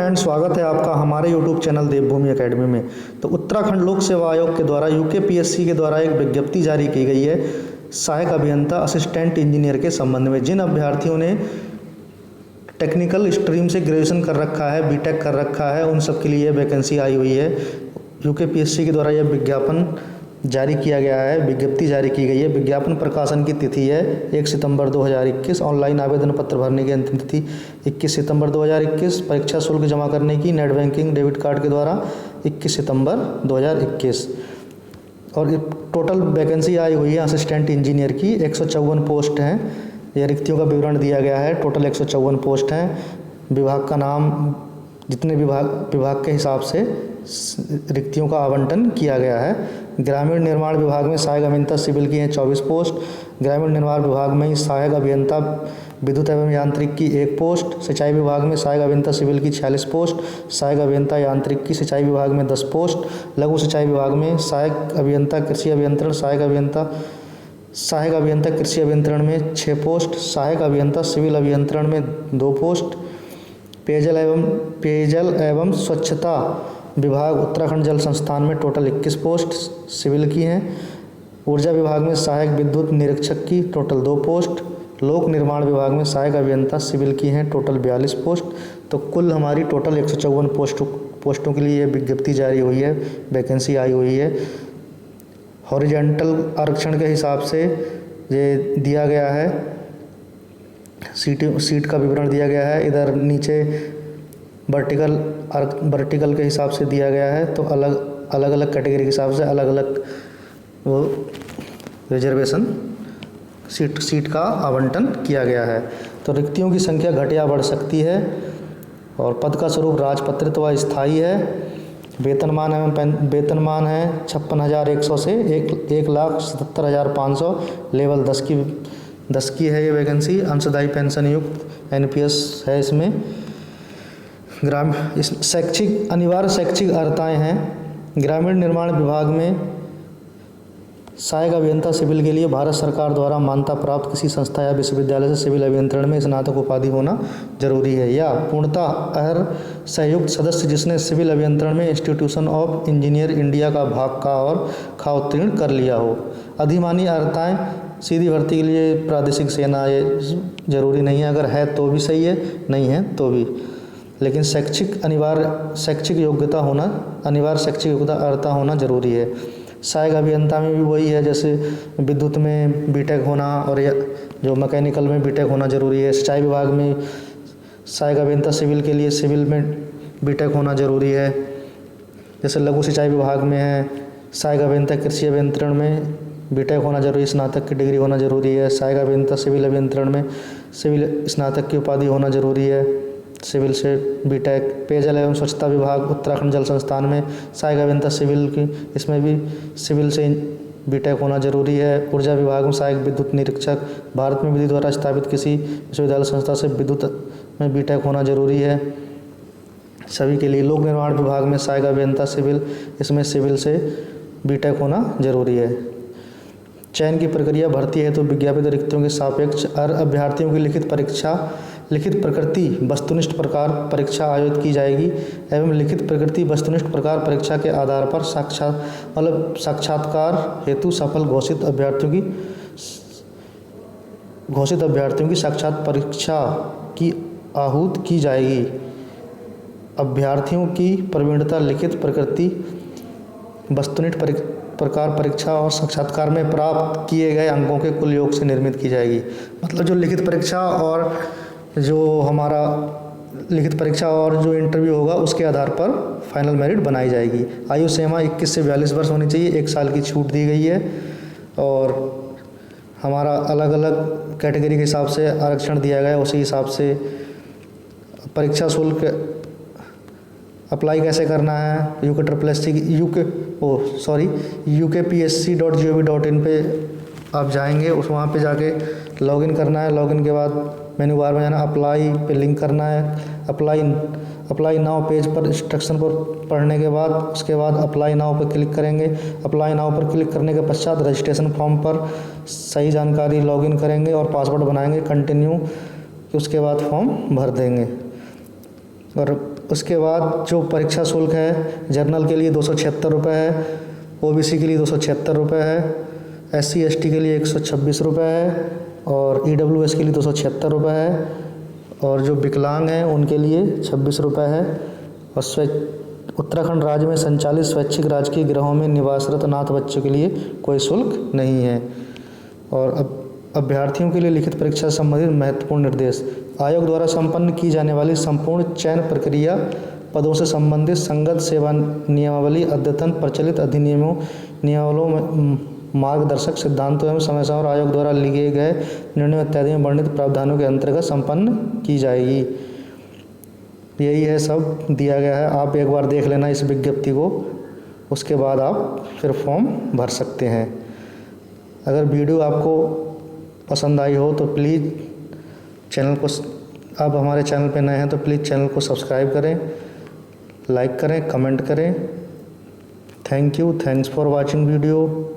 Friends, स्वागत है आपका हमारे यूट्यूब चैनल देवभूमि एकेडमी में। तो उत्तराखंड लोक सेवा आयोग के द्वारा यूकेपीएससी के द्वारा एक विज्ञप्ति जारी की गई है सहायक अभियंता असिस्टेंट इंजीनियर के संबंध में। जिन अभ्यर्थियों ने टेक्निकल स्ट्रीम से ग्रेजुएशन कर रखा है, बीटेक कर रखा है, उन सब के लिए वैकेंसी आई हुई है। यूकेपीएससी के द्वारा यह विज्ञापन जारी किया गया है, विज्ञप्ति जारी की गई है। विज्ञापन प्रकाशन की तिथि है 1 सितंबर 2021। ऑनलाइन आवेदन पत्र भरने की अंतिम तिथि 21 सितंबर 2021। परीक्षा शुल्क जमा करने की नेट बैंकिंग डेबिट कार्ड के द्वारा 21 सितंबर 2021। और टोटल वैकेंसी आई हुई है असिस्टेंट इंजीनियर की 154 पोस्ट हैं। यह रिक्तियों का विवरण दिया गया है। टोटल 154 पोस्ट हैं। विभाग का नाम, जितने विभाग के हिसाब से रिक्तियों का आवंटन किया गया है। ग्रामीण निर्माण विभाग में सहायक अभियंता सिविल की हैं 24 पोस्ट। ग्रामीण निर्माण विभाग में सहायक अभियंता विद्युत एवं यांत्रिक की 1 पोस्ट। सिंचाई विभाग में सहायक अभियंता सिविल की 46 पोस्ट। सहायक अभियंता यांत्रिक की सिंचाई विभाग में 10 पोस्ट। लघु सिंचाई विभाग में सहायक अभियंता कृषि अभियंत्रण सहायक अभियंता कृषि अभियंत्रण में 6 पोस्ट। सहायक अभियंता सिविल अभियंत्रण में 2 पोस्ट। पेयजल एवं स्वच्छता विभाग उत्तराखंड जल संस्थान में टोटल 21 पोस्ट सिविल की हैं। ऊर्जा विभाग में सहायक विद्युत निरीक्षक की टोटल 2 पोस्ट। लोक निर्माण विभाग में सहायक अभियंता सिविल की हैं टोटल 42 पोस्ट। तो कुल हमारी टोटल 154 पोस्टों के लिए विज्ञप्ति जारी हुई है, वैकेंसी आई हुई है। हॉरिजॉन्टल आरक्षण के हिसाब से ये दिया गया है, सीट का विवरण दिया गया है। इधर नीचे वर्टिकल के हिसाब से दिया गया है। तो अलग अलग कैटेगरी के हिसाब से अलग अलग वो रिजर्वेशन सीट का आवंटन किया गया है। तो रिक्तियों की संख्या घट या बढ़ सकती है। और पद का स्वरूप राजपत्रित व स्थायी है। वेतनमान है 56,100 से 1,77,500। लेवल 10 की है ये वैकेंसी। अंशदायी पेंशन युक्त एनपीएस है इसमें। अनिवार्य शैक्षिक अर्हताएँ हैं। ग्रामीण निर्माण विभाग में सहायक अभियंता सिविल के लिए भारत सरकार द्वारा मान्यता प्राप्त किसी संस्था या विश्वविद्यालय से सिविल अभियंत्रण में स्नातक उपाधि होना जरूरी है, या पूर्णतः अर्ह संयुक्त सदस्य जिसने सिविल अभियंत्रण में इंस्टीट्यूशन ऑफ इंजीनियर इंडिया का भाग का और खा उत्तीर्ण कर लिया हो। अधिमानी अर्हताएँ सीधी भर्ती के लिए प्रादेशिक सेना, ये जरूरी नहीं है। अगर है तो भी सही है, नहीं है तो भी। लेकिन अनिवार्य शैक्षिक योग्यता अर्हता होना जरूरी है। सहायक अभियंता में भी वही है, जैसे विद्युत में बीटेक होना और जो मैकेनिकल में बीटेक होना जरूरी है। सिंचाई विभाग में सहायक अभियंता सिविल के लिए सिविल में बीटेक होना जरूरी है। जैसे लघु सिंचाई विभाग में है सहायक अभियंता कृषि अभियंत्रण में बीटेक होना जरूरी है, स्नातक की डिग्री होना जरूरी है। सहायक अभियंता सिविल अभियंत्रण में सिविल स्नातक की उपाधि होना जरूरी है, सिविल से बीटेक। पेयजल एवं स्वच्छता विभाग उत्तराखंड जल संस्थान में सहायक अभियंता सिविल की, इसमें भी सिविल से बीटेक होना जरूरी है। ऊर्जा विभाग में सहायक विद्युत निरीक्षक, भारत में विधि द्वारा स्थापित किसी विश्वविद्यालय संस्था से विद्युत में बीटेक होना जरूरी है सभी के लिए। लोक निर्माण विभाग में सहायक अभियंता सिविल, इसमें सिविल से बीटेक होना जरूरी है। चयन की प्रक्रिया भर्ती है तो विज्ञापित रिक्तियों के सापेक्ष अभ्यर्थियों की लिखित प्रकृति वस्तुनिष्ठ प्रकार परीक्षा आयोजित की जाएगी एवं लिखित प्रकृति वस्तुनिष्ठ प्रकार परीक्षा के आधार पर साक्षात्कार हेतु सफल घोषित अभ्यर्थियों की साक्षात परीक्षा की आहूत की जाएगी। अभ्यर्थियों की प्रवीणता लिखित प्रकृति वस्तुनिष्ठ प्रकार परीक्षा और साक्षात्कार में प्राप्त किए गए अंकों के कुल योग से निर्मित की जाएगी। मतलब जो लिखित परीक्षा और जो इंटरव्यू होगा उसके आधार पर फाइनल मेरिट बनाई जाएगी। आयु सीमा 21 से 42 वर्ष होनी चाहिए। 1 साल की छूट दी गई है। और हमारा अलग अलग कैटेगरी के हिसाब से आरक्षण दिया गया है। उसी हिसाब से परीक्षा शुल्क अप्लाई कैसे करना है, UKPSC.gov.in पे आप जाएंगे, वहाँ पे जाके लॉगिन करना है। लॉगिन के बाद मेन्यू बार में जाना, अप्लाई पे लिंक करना है। अप्लाई नाउ पेज पर इंस्ट्रक्शन पर पढ़ने के बाद उसके बाद अप्लाई नाउ पर क्लिक करेंगे। अप्लाई नाउ पर क्लिक करने के पश्चात रजिस्ट्रेशन फॉर्म पर सही जानकारी लॉगिन करेंगे और पासवर्ड बनाएंगे, कंटिन्यू, उसके बाद फॉर्म भर देंगे। और उसके बाद जो परीक्षा शुल्क है, जनरल के लिए 276 रुपये है, ओबीसी के लिए 276 रुपये है, SC ST के लिए 126 रुपये है और EWS के लिए 276 रुपये है और जो विकलांग हैं उनके लिए 26 रुपये है। और उत्तराखंड राज्य में संचालित स्वैच्छिक राजकीय गृहों में निवासरत अनाथ बच्चों के लिए कोई शुल्क नहीं है। और अभ्यर्थियों के लिए लिखित परीक्षा से संबंधित महत्वपूर्ण निर्देश। आयोग द्वारा संपन्न की जाने वाली संपूर्ण चयन प्रक्रिया, पदों से संबंधित संगत सेवा नियमावली, अद्यतन प्रचलित अधिनियमों, नियमावलियों, मार्गदर्शक सिद्धांतों एवं समय समय आयोग द्वारा लिए गए निर्णयों इत्यादि में वर्णित प्रावधानों के अंतर्गत संपन्न की जाएगी। यही है, सब दिया गया है। आप एक बार देख लेना इस विज्ञप्ति को, उसके बाद आप फिर फॉर्म भर सकते हैं। अगर वीडियो आपको पसंद आई हो तो प्लीज़ चैनल को, आप हमारे चैनल पर नए हैं तो प्लीज़ चैनल को सब्सक्राइब करें, लाइक करें, कमेंट करें। Thank you, thanks for watching video.